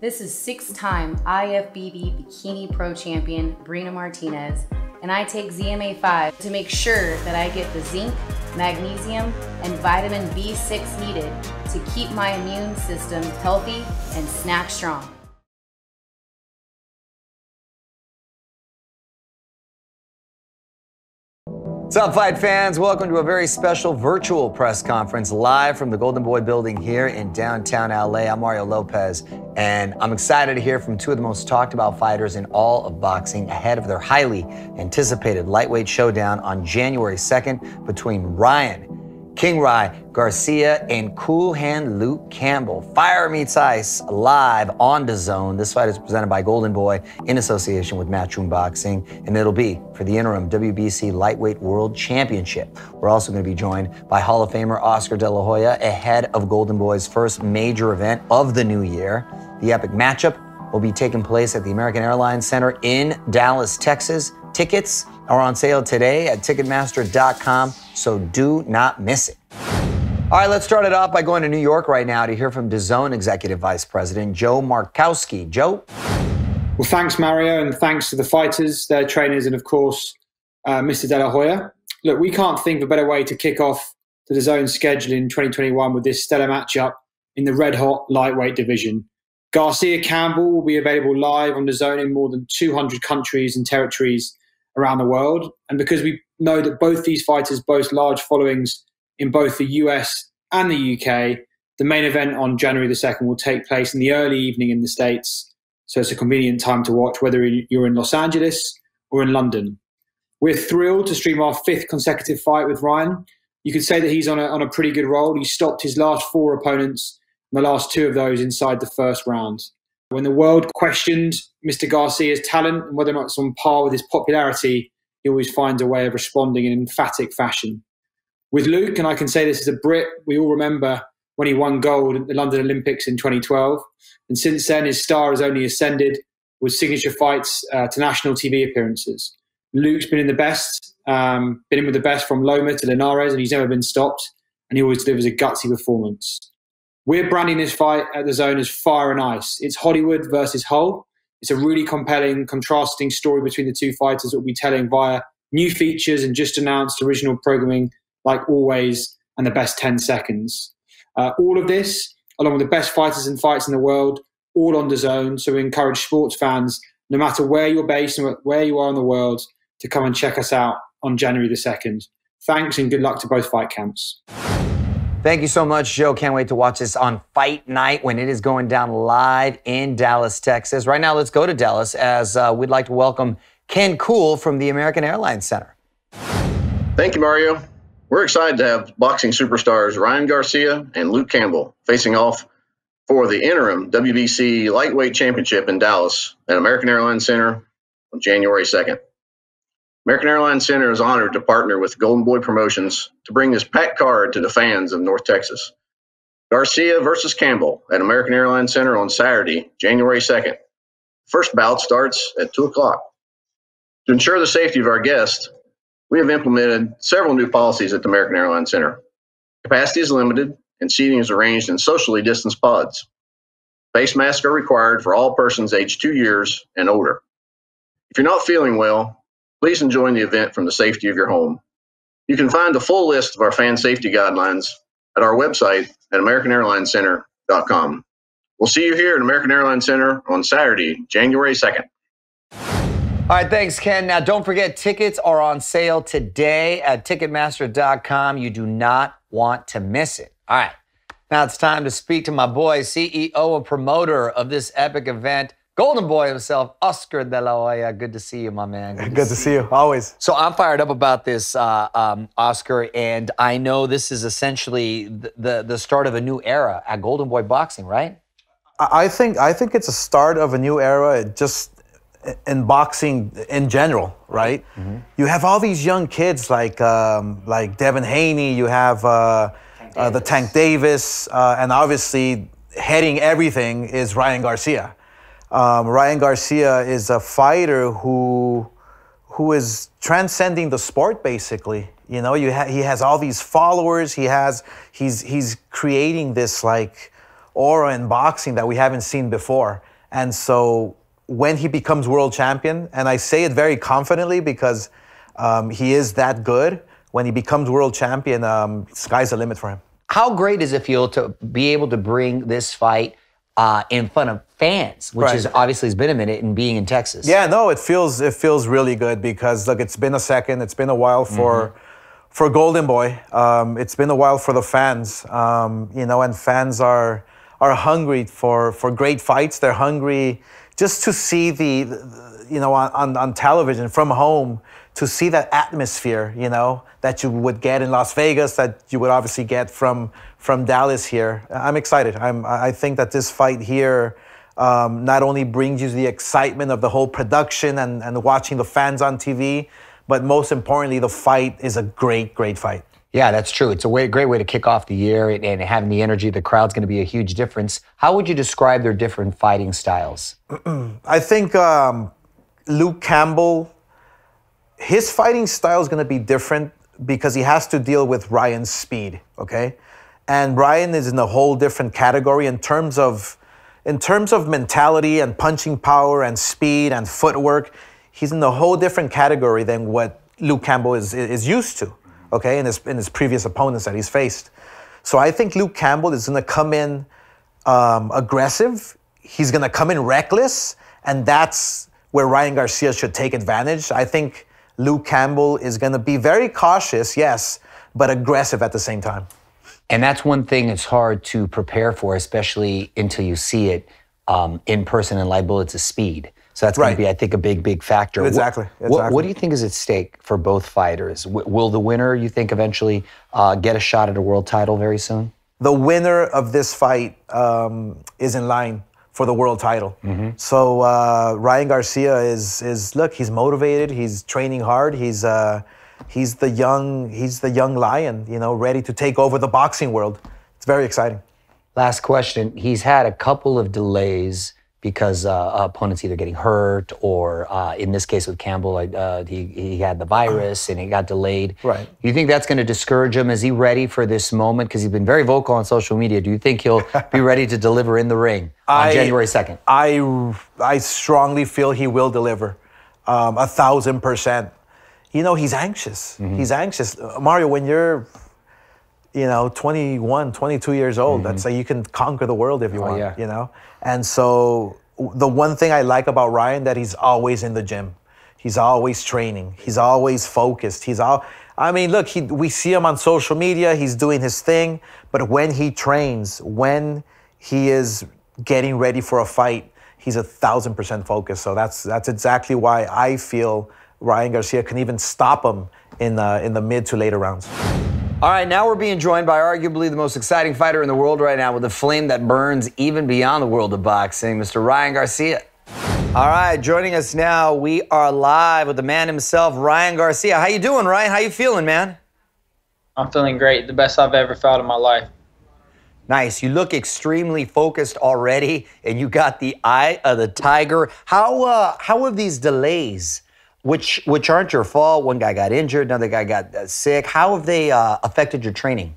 This is 6-time IFBB Bikini Pro Champion Brina Martinez, and I take ZMA5 to make sure that I get the zinc, magnesium, and vitamin B6 needed to keep my immune system healthy and snack strong. What's up, fight fans? Welcome to a very special virtual press conference live from the Golden Boy building here in downtown LA. I'm Mario Lopez, and I'm excited to hear from two of the most talked about fighters in all of boxing ahead of their highly anticipated lightweight showdown on January 2nd between Ryan King Rye Garcia and Cool Hand Luke Campbell. Fire meets ice live on DAZN. This fight is presented by Golden Boy in association with Matchroom Boxing, and it'll be for the interim WBC Lightweight World Championship. We're also going to be joined by Hall of Famer Oscar De La Hoya ahead of Golden Boy's first major event of the new year. The epic matchup will be taking place at the American Airlines Center in Dallas, Texas. Tickets are on sale today at Ticketmaster.com, so do not miss it. All right, let's start it off by going to New York right now to hear from DAZN Executive Vice President Joe Markowski. Joe? Well, thanks, Mario, and thanks to the fighters, their trainers, and of course, Mr. De La Hoya. Look, we can't think of a better way to kick off the DAZN schedule in 2021 with this stellar matchup in the red-hot lightweight division. Garcia Campbell will be available live on DAZN in more than 200 countries and territories around the world. And because we know that both these fighters boast large followings in both the US and the UK, the main event on January the 2nd will take place in the early evening in the States. So it's a convenient time to watch, whether you're in Los Angeles or in London. We're thrilled to stream our 5th consecutive fight with Ryan. You could say that he's on a pretty good roll. He stopped his last 4 opponents, and the last 2 of those inside the first round. When the world questioned Mr. Garcia's talent and whether or not it's on par with his popularity, he always finds a way of responding in an emphatic fashion. With Luke, and I can say this as a Brit, we all remember when he won gold at the London Olympics in 2012. And since then, his star has only ascended with signature fights to national TV appearances. Luke's been in the best, been in with the best from Loma to Linares, and he's never been stopped. And he always delivers a gutsy performance. We're branding this fight at DAZN as Fire and Ice. It's Hollywood versus Hull. It's a really compelling, contrasting story between the two fighters that we'll be telling via new features and just announced original programming like always and the best 10 seconds. All of this, along with the best fighters and fights in the world, all on DAZN. So we encourage sports fans, no matter where you're based and where you are in the world, to come and check us out on January the 2nd. Thanks and good luck to both fight camps. Thank you so much, Joe. Can't wait to watch this on Fight Night when it is going down live in Dallas, Texas. Right now, let's go to Dallas as we'd like to welcome Ken Cool from the American Airlines Center. Thank you, Mario. We're excited to have boxing superstars Ryan Garcia and Luke Campbell facing off for the interim WBC Lightweight Championship in Dallas at American Airlines Center on January 2nd. American Airlines Center is honored to partner with Golden Boy Promotions to bring this packed card to the fans of North Texas. Garcia versus Campbell at American Airlines Center on Saturday, January 2nd. First bout starts at 2 o'clock. To ensure the safety of our guests, we have implemented several new policies at the American Airlines Center. Capacity is limited and seating is arranged in socially distanced pods. Face masks are required for all persons aged 2 years and older. If you're not feeling well, please enjoy the event from the safety of your home. You can find the full list of our fan safety guidelines at our website at AmericanAirlinesCenter.com. We'll see you here at American Airlines Center on Saturday, January 2nd. All right, thanks, Ken. Now, don't forget, tickets are on sale today at Ticketmaster.com. You do not want to miss it. All right, now it's time to speak to my boy, CEO and promoter of this epic event, Golden Boy himself, Oscar De La Hoya. Good to see you, my man. Good to see you, always. So I'm fired up about this, Oscar, and I know this is essentially the start of a new era at Golden Boy Boxing, right? I think it's a start of a new era, just in boxing in general, right? Mm-hmm. You have all these young kids like Devin Haney, you have the Tank Davis, and obviously heading everything is Ryan Garcia. Ryan Garcia is a fighter who is transcending the sport, basically. You know, he has all these followers. He's creating this like aura in boxing that we haven't seen before. And so when he becomes world champion, and I say it very confidently because he is that good, when he becomes world champion, sky's the limit for him. How great does it feel to be able to bring this fight in front of fans, which is obviously has been a minute, and being in Texas? Yeah, no, it feels really good because look, it's been a second, it's been a while for Golden Boy. It's been a while for the fans, you know, and fans are hungry for great fights. They're hungry just to see you know, on television from home, to see that atmosphere, you know, that you would get in Las Vegas, that you would obviously get from Dallas here. I'm excited. I think that this fight here not only brings you the excitement of the whole production and watching the fans on TV, but most importantly, the fight is a great fight. Yeah, that's true. It's a great way to kick off the year, and having the energy of the crowd's going to be a huge difference. How would you describe their different fighting styles? I think Luke Campbell, his fighting style is going to be different because he has to deal with Ryan's speed, okay? And Ryan is in a whole different category in terms of mentality and punching power and speed and footwork. He's in a whole different category than what Luke Campbell is used to, okay, in his previous opponents that he's faced. So I think Luke Campbell is going to come in aggressive. He's going to come in reckless, and that's where Ryan Garcia should take advantage. I think Luke Campbell is going to be very cautious, yes, but aggressive at the same time. And that's one thing that's hard to prepare for, especially until you see it in person and live bullets, is speed. So that's going to be, I think, a big factor. Exactly. What do you think is at stake for both fighters? Will the winner, you think, eventually get a shot at a world title very soon? The winner of this fight is in line for the world title. So Ryan Garcia is look, he's motivated, he's training hard, he's the young lion, you know, ready to take over the boxing world. It's very exciting. Last question. He's had a couple of delays because opponents either getting hurt or, in this case with Campbell, he had the virus and he got delayed. Right. Do you think that's going to discourage him? Is he ready for this moment? Because he's been very vocal on social media. Do you think he'll be ready to deliver in the ring on January 2nd? I strongly feel he will deliver, 1,000%. You know, he's anxious. He's anxious. Mario, when you're, you know, 21, 22 years old, that's like you can conquer the world if you want, you know? And so the one thing I like about Ryan, that he's always in the gym. He's always training. He's always focused. I mean, look, we see him on social media. He's doing his thing. But when he trains, when he is getting ready for a fight, he's 1,000% focused. So that's exactly why I feel Ryan Garcia can even stop him in the mid to later rounds. All right, now we're being joined by arguably the most exciting fighter in the world right now, with a flame that burns even beyond the world of boxing, Mr. Ryan Garcia. All right, joining us now, we are live with the man himself, Ryan Garcia. How you doing, Ryan? How you feeling, man? I'm feeling great. The best I've ever felt in my life. Nice. You look extremely focused already, and you got the eye of the tiger. How have these delays, which aren't your fault, one guy got injured, another guy got sick, how have they affected your training?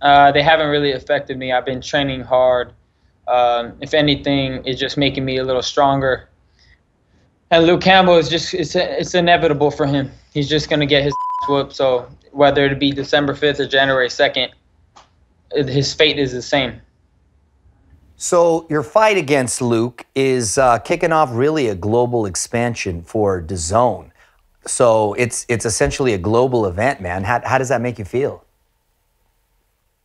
They haven't really affected me. I've been training hard. If anything, it's just making me a little stronger. And Luke Campbell is just, it's inevitable for him. He's just going to get his whooped. So whether it be December 5th or January 2nd, his fate is the same. So your fight against Luke is kicking off really a global expansion for DAZN. So it's essentially a global event, man. How does that make you feel?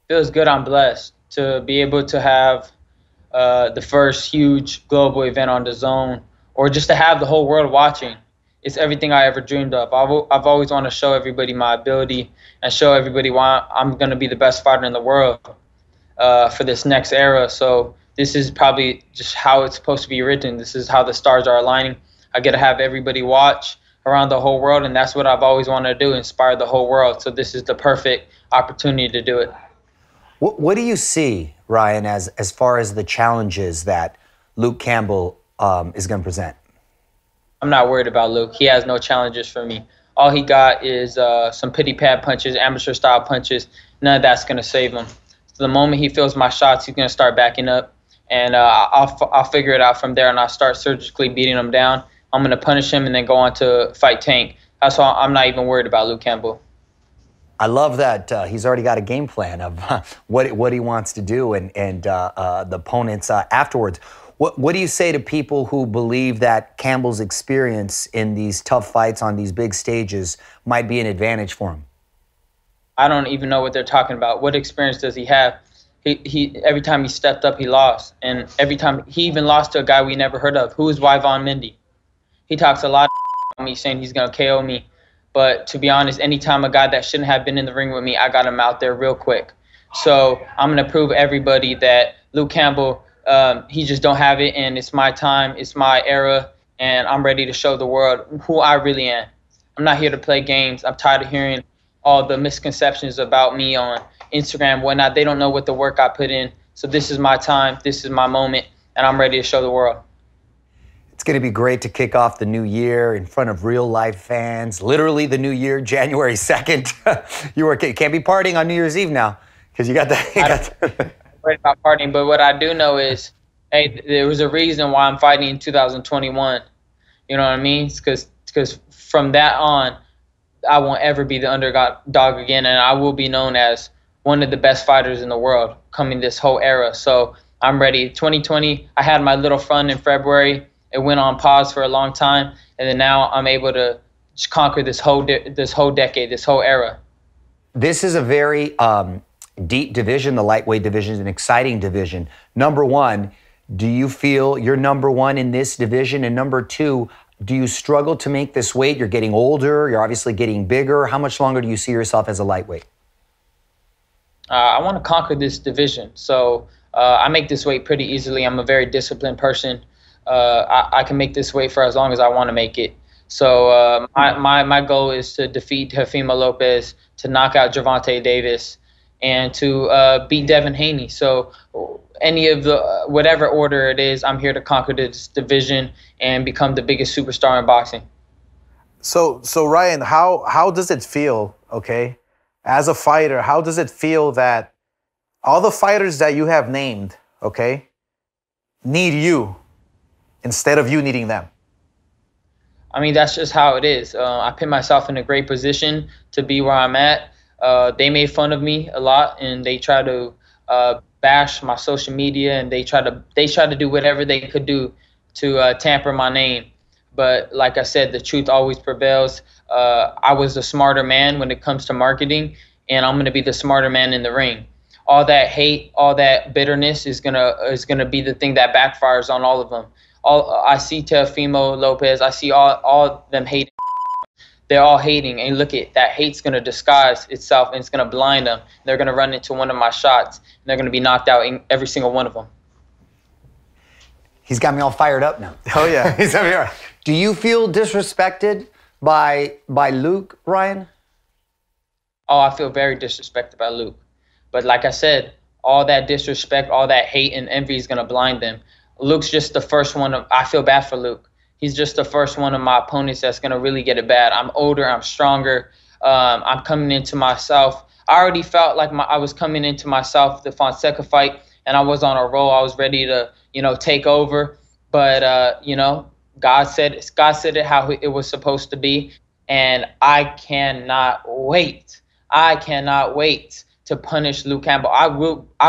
Feels good. I'm blessed to be able to have the first huge global event on DAZN, or just to have the whole world watching. It's everything I ever dreamed of. I've always wanted to show everybody my ability and show everybody why I'm going to be the best fighter in the world for this next era. So this is probably just how it's supposed to be written. This is how the stars are aligning. I get to have everybody watch around the whole world, and that's what I've always wanted to do, inspire the whole world. So this is the perfect opportunity to do it. What do you see, Ryan, as far as the challenges that Luke Campbell is going to present? I'm not worried about Luke. He has no challenges for me. All he got is some pity pad punches, amateur style punches. None of that's going to save him. So the moment he feels my shots, he's going to start backing up. And I'll figure it out from there, and I'll start surgically beating him down. I'm going to punish him and then go on to fight Tank. That's why I'm not even worried about Luke Campbell. I love that he's already got a game plan of what he wants to do and the opponents afterwards. What do you say to people who believe that Campbell's experience in these tough fights on these big stages might be an advantage for him? I don't even know what they're talking about. What experience does he have? He every time he stepped up, he lost. And every time he even lost to a guy we never heard of. Who is Yvonne Mendy? He talks a lot about me saying he's going to KO me. But to be honest, anytime a guy that shouldn't have been in the ring with me, I got him out there real quick. So I'm going to prove everybody that Luke Campbell, he just don't have it. And it's my time. It's my era. And I'm ready to show the world who I really am. I'm not here to play games. I'm tired of hearing all the misconceptions about me on Instagram, whatnot. They don't know what the work I put in. So this is my time. This is my moment. And I'm ready to show the world. It's going to be great to kick off the new year in front of real life fans. Literally the new year, January 2nd. You can't be partying on New Year's Eve now because you got that. I'm worried about partying, but what I do know is, hey, there was a reason why I'm fighting in 2021. You know what I mean? Because from that on, I won't ever be the underdog again, and I will be known as one of the best fighters in the world coming this whole era. So I'm ready. 2020, I had my little fun in February. It went on pause for a long time, and then now I'm able to conquer this whole decade, this whole era. This is a very deep division. The lightweight division is an exciting division. Number one, do you feel you're number one in this division? And number two, do you struggle to make this weight? You're getting older. You're obviously getting bigger. How much longer do you see yourself as a lightweight? I want to conquer this division. So I make this weight pretty easily. I'm a very disciplined person. I can make this weight for as long as I want to make it. So my goal is to defeat Teofimo Lopez, to knock out Gervonta Davis, and to beat Devin Haney. So any of the whatever order it is, I'm here to conquer this division and become the biggest superstar in boxing. So Ryan, how does it feel, okay, as a fighter, how does it feel that all the fighters that you have named, okay, need you instead of you needing them? I mean, that's just how it is. I put myself in a great position to be where I'm at. They made fun of me a lot, and they try to bash my social media, and they try to do whatever they could do to tamper my name. But like I said, the truth always prevails. I was the smarter man when it comes to marketing, and I'm going to be the smarter man in the ring. All that hate, all that bitterness is gonna be the thing that backfires on all of them. I see Teofimo Lopez. I see all them hating. They're all hating, and look at that. Hate's gonna disguise itself, and it's gonna blind them. They're gonna run into one of my shots, and they're gonna be knocked out in every single one of them. He's got me all fired up now. Oh yeah. He's over here. Do you feel disrespected by Luke, Ryan? Oh, I feel very disrespected by Luke. But like I said, all that disrespect, all that hate and envy is gonna blind them. Luke's just the first one. I feel bad for Luke. He's just the first one of my opponents that's going to really get it bad. I'm older. I'm stronger. I'm coming into myself. I already felt like I was coming into myself, the Fonseca fight, and I was on a roll. I was ready to, take over. But, God said it how it was supposed to be. And I cannot wait. I cannot wait to punish Luke Campbell. I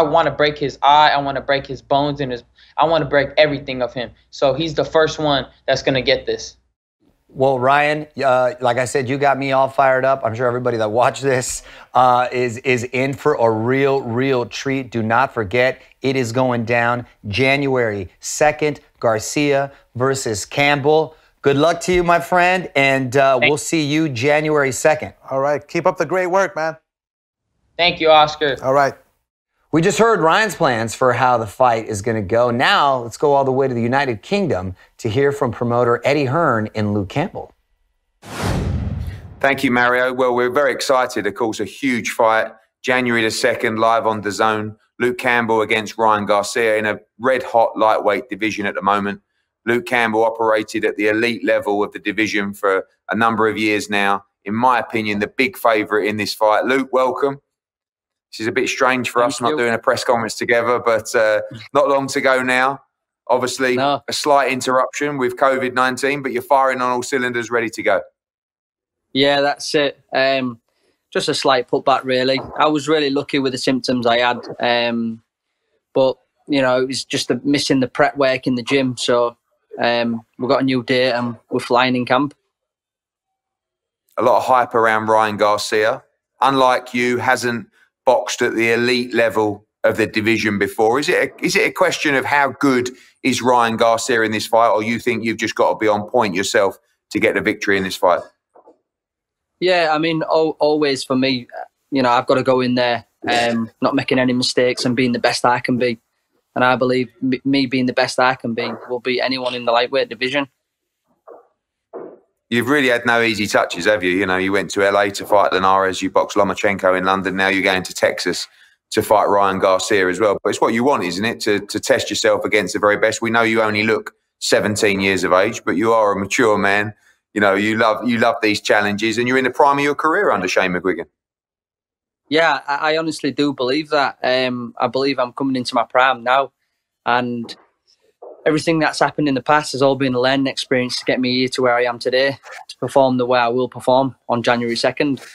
want to break his eye. I want to break his bones and I want to break everything of him. So he's the first one that's going to get this. Well, Ryan, like I said, you got me all fired up. I'm sure everybody that watched this is in for a real treat. Do not forget, it is going down January 2nd, Garcia versus Campbell. Good luck to you, my friend, and we'll see you January 2nd. All right. Keep up the great work, man. Thank you, Oscar. All right. We just heard Ryan's plans for how the fight is going to go. Now, let's go all the way to the United Kingdom to hear from promoter Eddie Hearn and Luke Campbell. Thank you, Mario. Well, we're very excited. Of course, a huge fight. January the 2nd, live on DAZN. Luke Campbell against Ryan Garcia in a red-hot lightweight division at the moment. Luke Campbell operated at the elite level of the division for a number of years now. In my opinion, the big favourite in this fight. Luke, welcome. This is a bit strange for us not doing a press conference together, but not long to go now. Obviously, a slight interruption with COVID-19, but you're firing on all cylinders, ready to go. Yeah, that's it. Just a slight putback, really. I was really lucky with the symptoms I had, but you know, it was just missing the prep work in the gym. So we've got a new date and we're flying in camp. A lot of hype around Ryan Garcia. Unlike you, hasn't boxed at the elite level of the division before. Is it a question of how good is Ryan Garcia in this fight, or you think you've just got to be on point yourself to get the victory in this fight? Yeah, I mean, always for me, you know, I've got to go in there not making any mistakes and being the best I can be. And I believe me being the best I can be will beat anyone in the lightweight division. You've really had no easy touches, have you? You know, you went to LA to fight Linares, you boxed Lomachenko in London, now you're going to Texas to fight Ryan Garcia as well. But it's what you want, isn't it, to test yourself against the very best? We know you only look 17 years of age, but you are a mature man. You know, you love these challenges, and you're in the prime of your career under Shane McGuigan. Yeah, I honestly do believe that. I believe I'm coming into my prime now, and everything that's happened in the past has all been a learning experience to get me here to where I am today, to perform the way I will perform on January 2nd.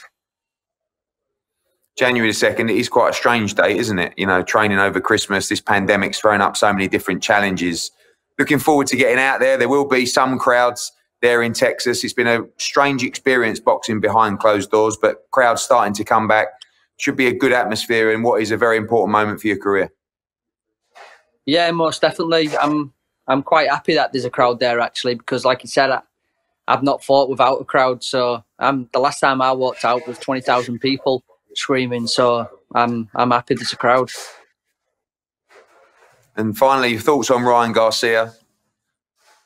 January the 2nd, it is quite a strange date, isn't it? You know, training over Christmas, this pandemic's thrown up so many different challenges. Looking forward to getting out there. There will be some crowds there in Texas. It's been a strange experience boxing behind closed doors, but crowds starting to come back. Should be a good atmosphere in what is a very important moment for your career. Yeah, most definitely. I'm quite happy that there's a crowd there, actually, because like you said, I've not fought without a crowd. So the last time I walked out was 20,000 people screaming. So I'm happy there's a crowd. And finally, your thoughts on Ryan Garcia?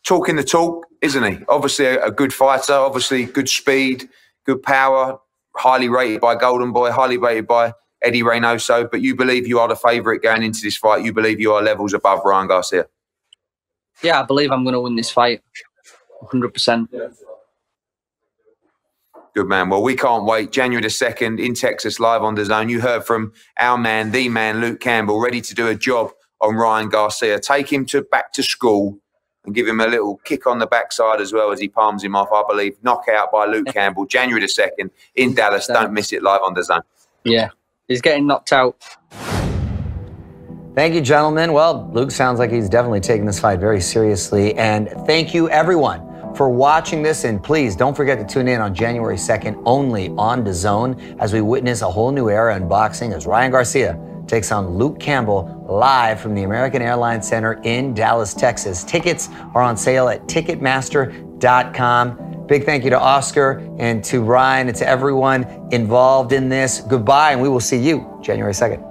Talking the talk, isn't he? Obviously a good fighter, obviously good speed, good power, highly rated by Golden Boy, highly rated by Eddie Reynoso. But you believe you are the favourite going into this fight. You believe you are levels above Ryan Garcia. Yeah, I believe I'm going to win this fight, 100%. Good man. Well, we can't wait. January the 2nd in Texas, live on DAZN. You heard from our man, the man, Luke Campbell, ready to do a job on Ryan Garcia. Take him back to school and give him a little kick on the backside as well as he palms him off, I believe. Knockout by Luke Campbell, January the 2nd in Dallas. Don't miss it, live on DAZN. Yeah, he's getting knocked out. Thank you, gentlemen. Well, Luke sounds like he's definitely taking this fight very seriously. And thank you, everyone, for watching this. And please don't forget to tune in on January 2nd only on DAZN as we witness a whole new era in boxing as Ryan Garcia takes on Luke Campbell live from the American Airlines Center in Dallas, Texas. Tickets are on sale at Ticketmaster.com. Big thank you to Oscar and to Ryan and to everyone involved in this. Goodbye, and we will see you January 2nd.